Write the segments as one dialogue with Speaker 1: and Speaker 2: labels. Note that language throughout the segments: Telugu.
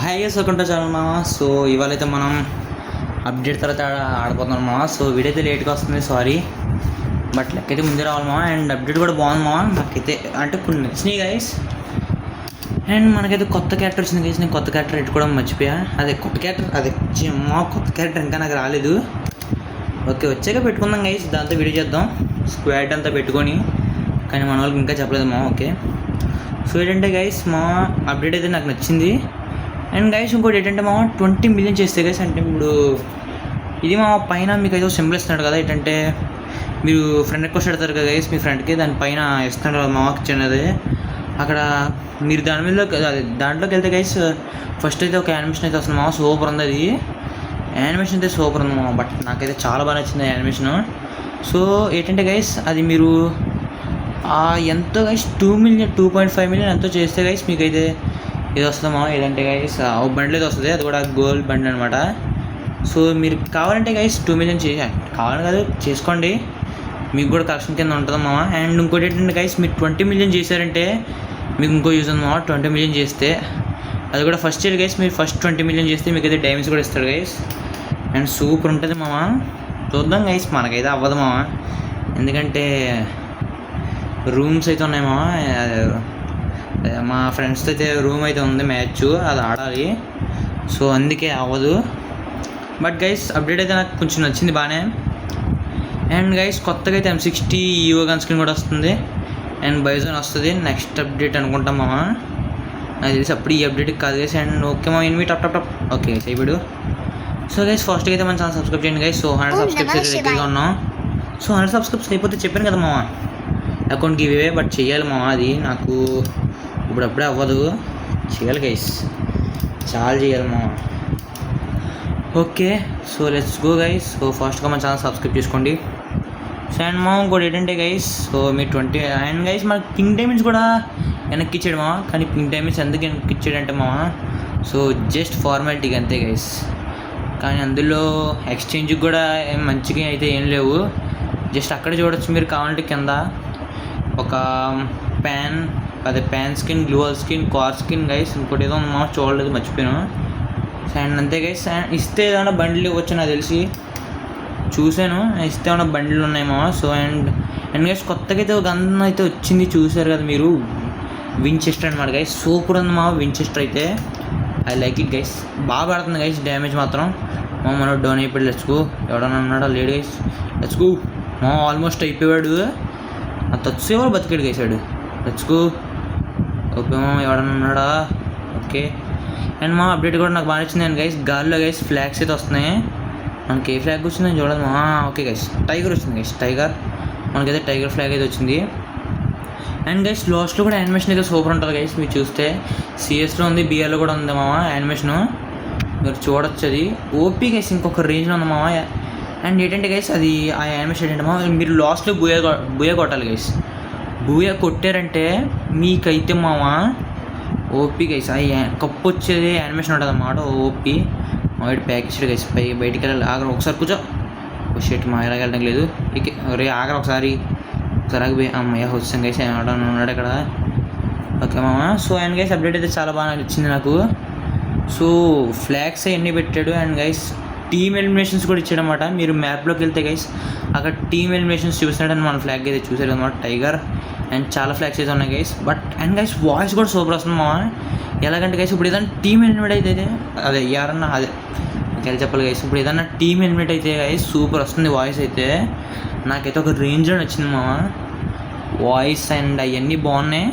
Speaker 1: హాయ్ వెల్కమ్ టు ఛానల్ మామ. సో ఇవాళ అయితే మనం అప్డేట్ తర్వాత ఆడిపోతున్నాం మామ. సో వీడియో అయితే లేట్గా వస్తుంది, సారీ. బట్ లెక్కైతే ముందే రావాలి మామ. అండ్ అప్డేట్ కూడా బాగుంది మామ. నాకైతే అంటే కొన్ని నచ్చినాయి గైస్. అండ్ మనకైతే కొత్త క్యారెక్టర్ వచ్చింది గైస్. నేను కొత్త క్యారెక్టర్ పెట్టుకోవడం మర్చిపోయా. అదే కొత్త క్యారెక్టర్ ఇంకా నాకు రాలేదు. ఓకే, వచ్చాక పెట్టుకుందాం గైస్. దాంతో వీడియో చేద్దాం, స్క్వాడ్ అంతా పెట్టుకొని. కానీ మన వాళ్ళకి ఇంకా చెప్పలేదు మామ. ఓకే, సో ఏంటంటే గైస్ మా అప్డేట్ అయితే నాకు నచ్చింది. అండ్ గైస్ ఇంకోటి ఏంటంటే మా 20 మిలియన్ చేస్తే గైస్, అంటే ఇప్పుడు ఇది మా పైన మీకు అయితే సింబల్ ఇస్తున్నాడు కదా. ఏంటంటే మీరు ఫ్రెండ్ రిక్వెస్ట్ పెడతారు కదా గైస్, మీ ఫ్రెండ్కి దానిపైన ఇస్తున్నాడు కదా మాకు చిన్నది. అక్కడ మీరు దాంట్లోకి వెళ్తే గైస్ ఫస్ట్ అయితే ఒక యానిమేషన్ అయితే వస్తుంది మామ. సూపర్ ఉంది అది. యానిమేషన్ అయితే సూపర్ ఉంది మామ. బట్ నాకైతే చాలా బాగా నచ్చింది యానిమేషన్. సో ఏంటంటే గైస్ అది మీరు ఎంతో గైస్ 2.5 మిలియన్ ఎంతో చేస్తే గైస్ మీకైతే ఇది వస్తుందమ్మా. ఏదంటే గైస్ ఒక బండ్లు అయితే వస్తుంది, అది కూడా గోల్డ్ బండ్ అనమాట. సో మీరు కావాలంటే గైస్ 2 మిలియన్ కావాలని కాదు చేసుకోండి, మీకు కూడా కలెక్షన్ కింద ఉంటుందమ్మా. అండ్ ఇంకోటి ఏంటంటే గైస్ మీరు 20 మిలియన్ చేశారంటే మీకు ఇంకో యూజ్ ఉందమ్మా. 20 మిలియన్ చేస్తే అది కూడా ఫస్ట్ ఇయర్ గైస్. మీరు ఫస్ట్ 20 మిలియన్ చేస్తే మీకు అయితే డైమండ్స్ కూడా ఇస్తాడు గైస్. అండ్ సూపర్ ఉంటుంది మామ. చూద్దాం గైస్, మనకైతే అవ్వదు మామ. ఎందుకంటే రూమ్స్ అయితే ఉన్నాయి మామ. మా ఫ్రెండ్స్తో అయితే రూమ్ అయితే ఉంది, మ్యాచ్ అది ఆడాలి. సో అందుకే అవ్వదు. బట్ గైస్ అప్డేట్ అయితే నాకు కొంచెం నచ్చింది బాగానే. అండ్ గైస్ కొత్తగా అయితే M60 ఈవో గన్ స్క్రీన్ కూడా వస్తుంది. అండ్ బైజోన్ వస్తుంది నెక్స్ట్ అప్డేట్ అనుకుంటాం మామ. నాకు తెలిసి అప్పుడు ఈ అప్డేట్ కాదు గైస్. అండ్ ఓకే మా ఇన్వి టప్ ఓకే అయిపోయాడు. సో గైస్ ఫస్ట్గా అయితే మన ఛానల్ సబ్స్క్రైబ్ చేయండి గైస్. సో 100 సబ్స్క్రైబ్స్ అయితే రెడీగా ఉన్నాం. సో 100 సబ్స్క్రైబ్స్ అయిపోతే చెప్పాను కదా మామ, అకౌంట్ గివ్ అవే. బట్ చేయాలి మామ, అది నాకు ఇప్పుడప్పుడే అవ్వదు, చేయాలి గైస్, చాలా చేయాలి మామ. Okay, so let's go guys. So ఫస్ట్గా మన ఛానల్ సబ్స్క్రైబ్ చేసుకోండి. సో అండ్ మా ఇంకోటి ఏంటంటే guys, so me 20 and guys మనకి పింక్ డైమండ్స్ కూడా వెనక్కి ఇచ్చాడు మామ. కానీ పింక్ డైమండ్స్ ఎందుకు వెనక్కి ఇచ్చాడంటే మామ, సో జస్ట్ ఫార్మాలిటీకి అంతే గైస్. కానీ అందులో ఎక్స్చేంజ్కి కూడా మంచిగా అయితే ఏం లేవు. జస్ట్ అక్కడ చూడొచ్చు మీరు కావాలంటే కింద ఒక pan skin, గ్లూవల్ skin, car skin guys. ఇంకోటి ఏదో మా చూడలేదు, మర్చిపోయాను. అండ్ అంతే గైస్. ఇస్తే ఏదైనా బండిల్ ఇవ్వచ్చు నాకు తెలిసి, చూశాను. ఇస్తే ఏమైనా బండిలు ఉన్నాయి మామ. సో అండ్ గైస్ కొత్తగా అయితే ఒక గన్ అయితే వచ్చింది, చూసారు కదా మీరు, వించెస్టర్ అనమాట గైస్. సూపర్ ఉంది మామ వించెస్టర్ అయితే. I like it guys. బాగా పడుతుంది గైస్ డ్యామేజ్ మాత్రం. మా మనం డౌన్ అయిపోయాడు. Let's go. ఎవడన్నా ఉన్నాడా? లేడు గైస్. Let's go. మా ఆల్మోస్ట్ అయిపోయాడు. ఆ తచ్చేవాడు బతికాడు గైసాడు. Let's go. ఓకే మా ఎవడన్నా ఉన్నాడా? ఓకే. అండ్ మా అప్డేట్ కూడా నాకు బాగా నచ్చింది. అండ్ గైస్ గాల్లో గైస్ ఫ్లాగ్స్ అయితే వస్తున్నాయి. మనకి ఏ ఫ్లాగ్ వచ్చిందని చూడదు మా. ఓకే గైస్ టైగర్ వచ్చింది గైస్. టైగర్ మనకైతే టైగర్ ఫ్లాగ్ అయితే వచ్చింది. అండ్ గైస్ లాస్ట్లో కూడా యానిమేషన్ అయితే సూపర్ ఉంటుంది గైస్. మీరు చూస్తే సిఎస్లో ఉంది, బిఆర్లో కూడా ఉంది మామ యానిమేషను. మీరు చూడొచ్చు, అది ఓపీ గైస్. ఇంకొక రేంజ్లో ఉంది మామ. అండ్ ఏంటంటే గైస్ అది ఆ యానిమేషన్ ఏంటంటే మామ, మీరు లాస్ట్లో బూయా కొట్టాలి గైస్. బూయా కొట్టారంటే మీకైతే మామ ఓపీ గైస్. కప్పు వచ్చేది యానిమేషన్ ఉంటుంది అన్నమాట. ఓపీ మామిడి ప్యాకేజ్ గైస్. బయటికి వెళ్ళాలి. ఆగరా ఒకసారి కూర్చో. షెట్ మా ఎలాగ వెళ్ళడం లేదు. రే ఆగరా ఒకసారి ఆగిపోయి. అమ్మయ్య వచ్చాం గైస్. ఉన్నాడు ఇక్కడ. ఓకే మామ. సో అండ్ గైస్ అప్డేట్ అయితే చాలా బాగా నచ్చింది నాకు. సో ఫ్లాగ్స్ అవన్నీ పెట్టాడు. అండ్ గైస్ టీమ్ ఎలిమినేషన్స్ కూడా ఇచ్చాడనమాట. మీరు మ్యాప్లోకి వెళ్తే గైస్ అక్కడ టీమ్ ఎలిమినేషన్స్ చూపిస్తున్నాడని మన ఫ్లాగ్ అయితే చూసారు అనమాట, టైగర్. అండ్ చాలా ఫ్లాగ్స్ అయితే ఉన్నాయి guys. But and guys voice కూడా సూపర్ వస్తుంది మామ. ఎలాగంటే గైస్ ఇప్పుడు ఏదైనా టీమ్ ఎలిమినేట్ అయితే అదే ఎవరన్నా అదే ఇంకా చెప్పాలి గైస్. ఇప్పుడు ఏదన్నా టీమ్ ఎలిమినేట్ అయితే గైస్ సూపర్ వస్తుంది వాయిస్ అయితే. నాకైతే ఒక రేంజ్లో నచ్చింది మామ వాయిస్. అండ్ అవన్నీ బాగున్నాయి,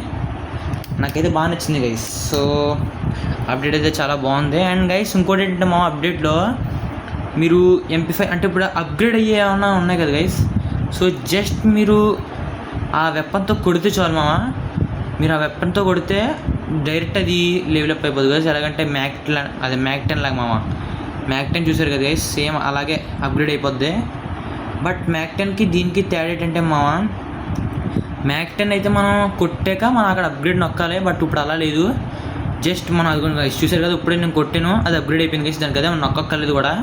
Speaker 1: నాకైతే బాగా నచ్చింది గైస్. సో అప్డేట్ అయితే చాలా బాగుంది. అండ్ గైస్ ఇంకోటి ఏంటంటే మా అప్డేట్లో మీరు MP5 అంటే ఇప్పుడు అప్గ్రేడ్ అయ్యే ఏమన్నా ఉన్నాయి కదా గైస్. సో జస్ట్ మీరు ఆ వెపన్తో కొడితే చాలు మామ. మీరు ఆ వెపన్తో కొడితే డైరెక్ట్ అది లెవెల్ అప్ అయిపోదు గైస్. ఎలాగంటే మ్యాక్ 10 లాగా మామ. మ్యాక్ 10 చూసారు కదా గైస్, సేమ్ అలాగే అప్గ్రేడ్ అయిపోద్ది. బట్ మ్యాక్ 10కి దీనికి తేడా ఏంటంటే మామ, మ్యాక్ 10 అయితే మనం కొట్టాక మనం అక్కడ అప్గ్రేడ్ నొక్కాలి. బట్ ఇప్పుడు అలా లేదు. జస్ట్ మనం అది గైస్ చూసారు కదా, ఇప్పుడే నేను కొట్టాను, అది అప్గ్రేడ్ అయిపోయింది గైస్. దానికి అదే మనం నొక్కలేదు కూడా.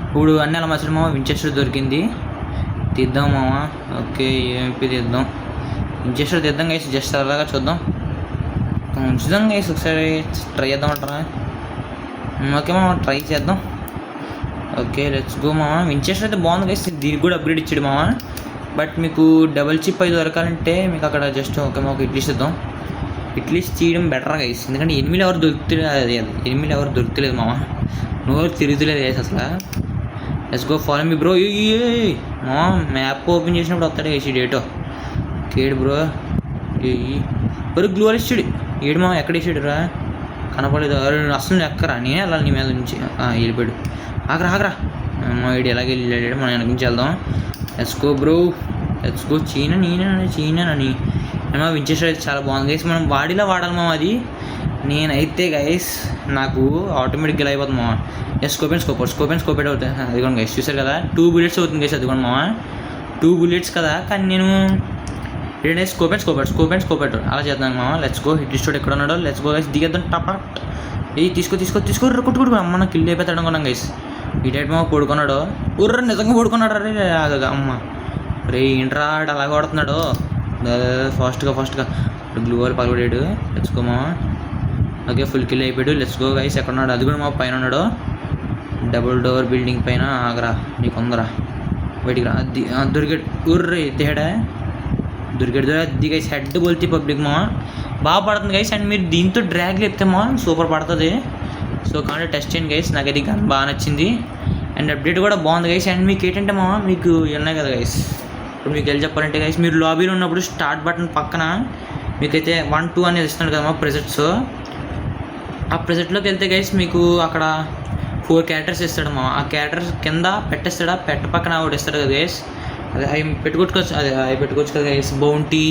Speaker 1: ఇప్పుడు అన్నీ అలా మసలు మామ. వించెస్టర్ దొరికింది, తీద్దాం మామ. ఓకే ఏఎంపీ తీద్దాం, వించెస్టర్ తీద్దాం గైస్. జస్ట్ అలాగా చూద్దాం, ఉంచుదాం గైస్. ఒకసారి ట్రై చేద్దామంటారా? ఓకే మామ ట్రై చేద్దాం. ఓకే లెట్స్ గో మామ. వించెస్టర్ అయితే బాగుంది గైస్, దీనికి కూడా అప్గ్రేడ్ ఇచ్చాడు మామ. బట్ మీకు డబుల్ చిప్ అయితే దొరకాలంటే మీకు అక్కడ జస్ట్ ఓకే మాకు ఇట్లీస్ట్ ఇద్దాం. ఇట్లీస్ట్ చేయడం బెటర్ గైస్, ఎందుకంటే ఎనిమిది ఎవరు దొరుకుతలేదు మామ, నోరు తిరుగుతలేదు గైస్ అసలు. Let's go follow me bro. మామ మ్యాప్ ఓపెన్ చేసినప్పుడు వస్తాడు వేసి డేటో కేడు బ్రో. ఒరు గ్లోర్ ఇచ్చాడు ఏడు మామ, ఎక్కడ వేసాడు రా కనపడలేదు. అసలు ఎక్కరా నేనే వెళ్ళాలి నీ మీద నుంచి. వెళ్ళిపోయాడు. ఆగరా మా వీడు ఎలాగ వెళ్ళాడు, మనం వెనక నుంచి వెళ్దాం. Let's go bro, let's go. చీనని ఏమో వించెస్టర్ అయితే చాలా బాగుంది గైస్, మనం వాడిలా వాడాలి మామ అది. నేనైతే గైస్ నాకు ఆటోమేటిక్గా ఇలా అయిపోతుంది మామ. స్కోప్ అవుతుంది అది కూడా గైస్, చూసారు కదా 2 bullets అవుతుంది గైస్, అది కూడా మామ 2 bullets కదా. కానీ నేను ఏంటంటే స్కోప్ అలా చేద్దాం మామ. Let's go. హిట్ లిస్ట్ ఎక్కడ ఉన్నాడో లెట్స్ గో గైస్, దిగేద్దాం టపా. తీసుకో కొట్టుకుంటు అమ్మ నాకు కిల్ అయిపోతాడు అనుకున్నాం గైస్. ఈ టైప్ మామ పడుకున్నాడు, నిజంగా పడుకున్నాడు రే. అమ్మ రే ఏంట్రా అలా కొడుతున్నాడు ఫాస్ట్గా గ్లూవర్ పగలబడాడు. లెట్స్ గో మామ. ఓకే ఫుల్ కిల్ అయిపోయాడు. Let's go guys. ఎక్కడ ఉన్నాడు, అది కూడా మా పైన ఉన్నాడు, డబుల్ డోర్ బిల్డింగ్ పైన. ఆగరా నీకు ఉందరా, బయటికి రా. అది దొరికాడు తేడా దొరికాడు అది గైస్. హెడ్ బోల్తే పబ్లిక్ మా బాగా పడుతుంది గైస్. అండ్ మీరు దీంతో డ్రాగ్ లేపితే మా సూపర్ పడుతుంది. సో కాబట్టి టెస్ట్ చేయండి గైస్, నాకు అది గన్ బాగా నచ్చింది. అండ్ అప్డేట్ కూడా బాగుంది గైస్. అండ్ మీకు ఏంటంటే మా మీకు ఉన్నాయి కదా గైస్, ఇప్పుడు మీకు వెళ్ళి చెప్పాలంటే గైస్, మీరు లాబీలో ఉన్నప్పుడు స్టార్ట్ బటన్ పక్కన మీకైతే 1, 2 అనేది ఇస్తున్నాడు కదా మా ప్రెజెంట్స్. ఆ ప్రెజెంట్లోకి వెళ్తే గైస్ మీకు అక్కడ 4 క్యారెక్టర్స్ ఇస్తాడు మా. ఆ క్యారెక్టర్స్ కింద పెట్టేస్తాడా, పెట్ట పక్కన ఒకటి ఇస్తాడు కదా గైస్, అదే అవి పెట్టుకోవచ్చు కదా గైస్. బౌంటీ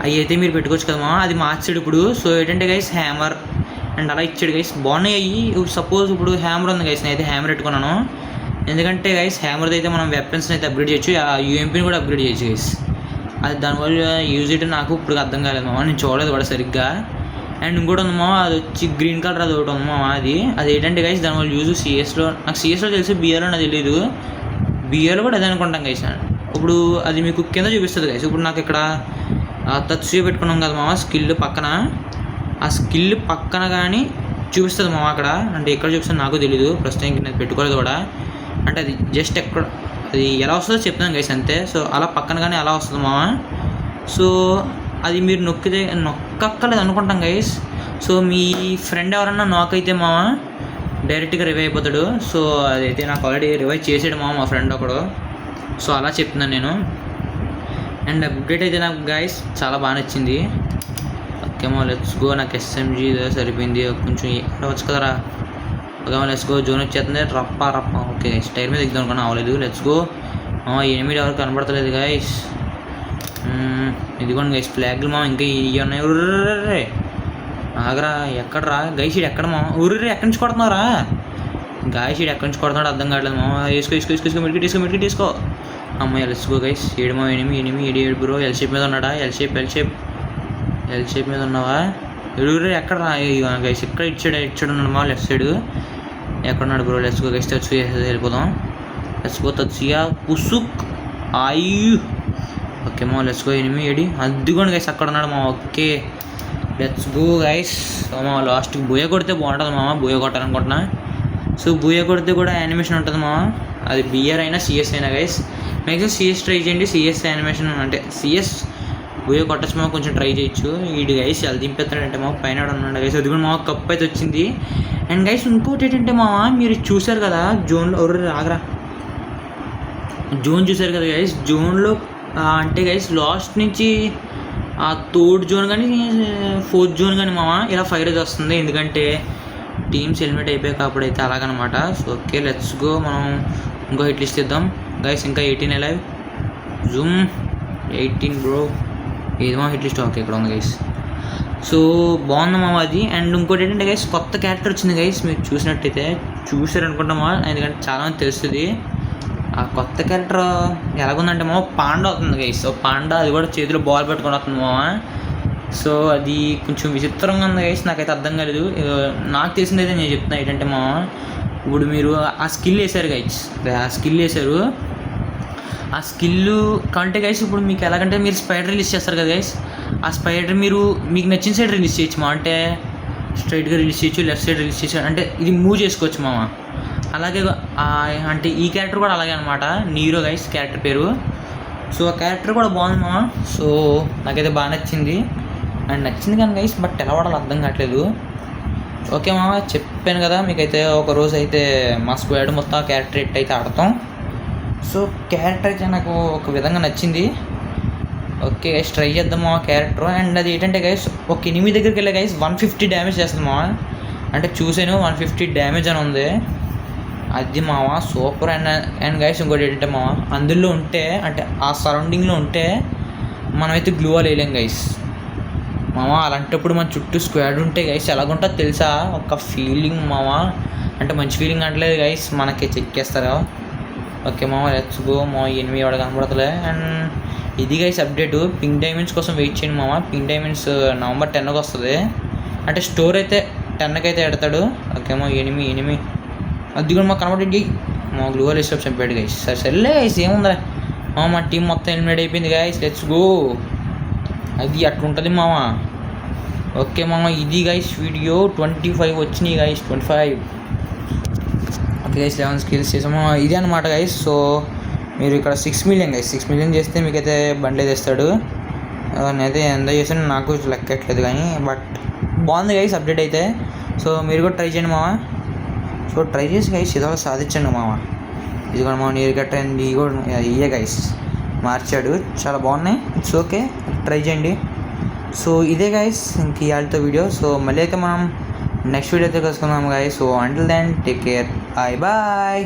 Speaker 1: అవి అయితే మీరు పెట్టుకోవచ్చు కదా మా, అది మార్చాడు ఇప్పుడు. సో ఏంటంటే గైస్ హ్యామర్ అండ్ అలా ఇచ్చాడు గైస్, బాగున్నాయి అయ్యి. సపోజ్ ఇప్పుడు హ్యామర్ ఉంది గైస్, నేనైతే హ్యామర్ పెట్టుకున్నాను, ఎందుకంటే గైస్ హ్యామర్ది అయితే మనం వెపన్స్ని అయితే అప్గ్రేడ్ చేయొచ్చు, ఆ యూఎంపీని కూడా అప్గ్రేడ్ చేయొచ్చు గైస్. అది దానివల్ల యూజ్ చేయడం నాకు ఇప్పుడు అర్థం కాలేదు మామ, నేను చూడలేదు కూడా సరిగ్గా. అండ్ ఇంకోటి ఉంది మామ, అది వచ్చి గ్రీన్ కలర్ అది ఒకటి ఉంది మామ. అది ఏంటంటే గైస్ దానివల్ల యూజ్ సిఎస్లో, నాకు సిఎస్లో తెలిసి బిఆర్లో నాకు తెలియదు, బిఆర్లో కూడా అదే అనుకుంటాం గైస్. ఇప్పుడు అది మీకు కింద చూపిస్తుంది గైస్. ఇప్పుడు నాకు ఇక్కడ టచ్ పెట్టుకున్నాం కదా మామ, స్కిల్ పక్కన, ఆ స్కిల్ పక్కన కానీ చూపిస్తుంది మామ అక్కడ. అంటే ఎక్కడ చూపిస్తుంది నాకు తెలీదు ప్రస్తుతానికి, నేను పెట్టుకోలేదు కూడా. అంటే అది జస్ట్ ఎక్కడ అది ఎలా వస్తుందో చెప్తాను గైస్ అంతే. సో అలా పక్కన కానీ అలా వస్తుంది మామ. సో అది మీరు నొక్కలేదు అనుకుంటాం గైస్. సో మీ ఫ్రెండ్ ఎవరన్నా నాక్ అయితే మామ డైరెక్ట్గా రివైవ్ అయిపోతాడు. సో అదైతే నాకు ఆల్రెడీ రివైవ్ చేసాడు మా ఫ్రెండ్ ఒకడు. సో అలా చెప్తున్నాను నేను. అండ్ అప్డేట్ అయితే నాకు గైస్ చాలా బాగా నచ్చింది. ఓకే మా లెట్స్ గో. నాకు ఎస్ఎంజీ సరిపోయింది, కొంచెం అవ్వచ్చు కదరా. Okay let's go. జోన్ వచ్చేస్తుంది రప్ప. ఓకే టైర్ మీద ఎగ్దాం అనుకున్నా, అవ్వలేదు. Let's go. ఎనిమిది ఎవరు కనబడతలేదు గైస్. ఇదిగోండి గైస్ ఫ్లాగ్లు మా, ఇంకా ఇవి ఉన్నాయి. ఉర్రే ఆగరా, ఎక్కడరా గైషీడు ఎక్కడ మా? ఊర్రే ఎక్కడి నుంచి కొడుతున్నారా గాయషీడు, ఎక్కడి నుంచి కొడుతున్నాడు అర్థం కావట్లేదు మా. వేసుకో మెడికి తీసుకో. అమ్మాయి లెట్స్ గో గైస్. ఏడు 7 బ్రో. ఎల్ షేప్ మీద ఉన్నాడా? ఎల్ షేప్ మీద ఉన్నావా? ఎడుగురే ఎక్కడ రా గైస్, ఇక్కడ ఇచ్చాడు ఉన్నాడు మా లెఫ్ట్ సైడ్. ఎక్కడున్నాడు bro? Let's go guys. Touch వెళ్ళిపోదాం. లెట్స్ గో తచ్చియా పుసుక్ ఆయు. ఓకే మా లెట్స్ గో. 8 అదిగోండి గైస్ అక్కడ ఉన్నాడు మా. Okay let's go guys. మా లాస్ట్కి బూయ కొడితే బాగుంటుంది మామ, బూయ కొట్టాలనుకుంటున్నా. సో బూయ కొడితే కూడా యానిమేషన్ ఉంటుంది మామ, అది బిఆర్ అయినా సిఎస్ అయినా గైస్. మ్యాక్సిమం సిఎస్ ట్రై చేయండి, సిఎస్ యానిమేషన్ అంటే సిఎస్ బూయ కొట్టచ్చు మామ, కొంచెం ట్రై చేయొచ్చు. వీడి గైస్ ఎలా దింపేస్తాడంటే మా పైన ఉన్నాడు గైస్. అది కూడా మా కప్ అయితే వచ్చింది. అండ్ గైస్ ఇంకోటి ఏంటంటే మామ, మీరు చూసారు కదా జోన్లో ఆగరా, జోన్ చూసారు కదా గైస్. జోన్లో అంటే గైస్ లాస్ట్ నుంచి ఆ 3rd జోన్ కానీ 4th జోన్ కానీ మామ ఇలా ఫైర్ అయితే వస్తుంది, ఎందుకంటే టీమ్స్ హెల్మెట్ అయిపోయాక అప్పుడైతే అలాగనమాట. So okay let's go. మనం ఇంకో హిట్ లిస్ట్ ఇద్దాం గైస్. ఇంకా 18 అలైవ్. Zoom 18 bro. ఏది మా హిట్ లిస్ట్? ఓకే ఇక్కడ ఉంది గైస్. సో బాగుంది మామ అది. అండ్ ఇంకోటి ఏంటంటే గైస్ కొత్త క్యారెక్టర్ వచ్చింది గైస్, మీరు చూసినట్టయితే చూసారనుకుంటామా, ఎందుకంటే చాలామంది తెలుస్తుంది. ఆ కొత్త క్యారెక్టర్ ఎలాగుందంటే మామ పాండా అవుతుంది గైస్. సో పాండా అది కూడా చేతిలో బాల్ పెట్టుకొని వస్తుంది మామ. సో అది కొంచెం విచిత్రంగా ఉంది గైస్, నాకైతే అర్థం కాలేదు. నాకు తెలిసిందైతే నేను చెప్తున్నా ఏంటంటే మామ, ఇప్పుడు మీరు ఆ స్కిల్ వేసారు గైస్, ఆ స్కిల్ కంటే గైస్ ఇప్పుడు మీకు ఎలాగంటే మీరు స్పైడర్ రిలీజ్ చేస్తారు కదా గైస్, ఆ స్పైడర్ మీకు నచ్చిన సైడ్ రిలీజ్ చేయొచ్చు మా. అంటే స్ట్రైట్గా రిలీజ్ చేయొచ్చు, లెఫ్ట్ సైడ్ రిలీజ్ చేయొచ్చు, అంటే ఇది మూవ్ చేసుకోవచ్చు మామ. అలాగే అంటే ఈ క్యారెక్టర్ కూడా అలాగే అనమాట, నీరో గైస్ క్యారెక్టర్ పేరు. సో ఆ క్యారెక్టర్ కూడా బాగుంది మామ. సో నాకైతే బాగా నచ్చింది కానీ గైస్, బట్ ఎలా వాడాలో అర్థం కావట్లేదు. ఓకే మామ, చెప్పాను కదా మీకైతే ఒక రోజు అయితే మా స్క్వాడ్ మొత్తం ఆ క్యారెక్టర్ అయితే ఆడతాం. సో క్యారెక్టర్ అయితే నాకు ఒక విధంగా నచ్చింది. ఓకే గైస్, ట్రై చేద్దాం మా క్యారెక్టర్. అండ్ అది ఏంటంటే గైస్, ఒక ఎనిమిది దగ్గరికి వెళ్ళే గైస్ 150 డ్యామేజ్ చేస్తుంది మామ. అంటే చూసాను 150 డ్యామేజ్ అని ఉంది, అది మామ సూపర్. అండ్ గైస్ ఇంకోటి ఏంటంటే మామ, అందులో ఉంటే అంటే ఆ సరౌండింగ్లో ఉంటే మనమైతే గ్లూ వాల్ వేయలేం గైస్ మామ. అలాంటప్పుడు మన చుట్టూ స్క్వాడ్ ఉంటే గైస్ ఎలాగుంటుందో తెలుసా, ఒక ఫీలింగ్ మామ. అంటే మంచి ఫీలింగ్ అంటలేదు గైస్, మనకి చెక్కేస్తారు. ఓకే మామ, లెట్స్ గో. మా ఎనిమిది వాడు కనబడతలే. అండ్ ఇది గైస్ అప్డేట్, పింక్ డైమండ్స్ కోసం వెయిట్ చేయండి మామ. పింక్ డైమండ్స్ నవంబర్ 10కి వస్తుంది, అంటే స్టోర్ అయితే 10కి అయితే పెడతాడు. ఓకే మా ఎనిమిది అది కూడా మాకు కనబడి మా గ్లూవల్ ఇష్టం చంపాడు గైస్. సరేలే గైస్, ఏముందా మా టీం మొత్తం ఎలిమినేట్ అయిపోయింది గైస్, లెట్స్ గో. అది అట్లుంటుంది మామ. ఓకే మామ, ఇది గైస్ వీడియో 25 వచ్చినాయి గైస్, 25. ఓకే గైస్, 11 స్కిల్స్ చేసాము, ఇదే అనమాట గైస్. సో మీరు ఇక్కడ 6 మిలియన్ గైస్, 6 మిలియన్ చేస్తే మీకైతే బండ్లు తెస్తాడు. నేనైతే ఎంత చేసాను నాకు లెక్కట్లేదు కానీ, బట్ బాగుంది గైస్ అప్డేట్ అయితే. సో మీరు కూడా ట్రై చేయండి మామ. సో ట్రై చేసి గైస్ ఏదో సాధించండి మామ. ఇది కూడా మామ నీరు కట్ట అండ్ ఇవి కూడా ఇయే గైస్ మార్చాడు, చాలా బాగున్నాయి. ఇట్స్ ఓకే, ట్రై చేయండి. సో ఇదే గైస్ ఇంక ఇవాళతో వీడియో. సో మళ్ళీ అయితే మనం నెక్స్ట్ వీడియో అయితే కలుసుకుందాం guys. So until then take care, bye bye.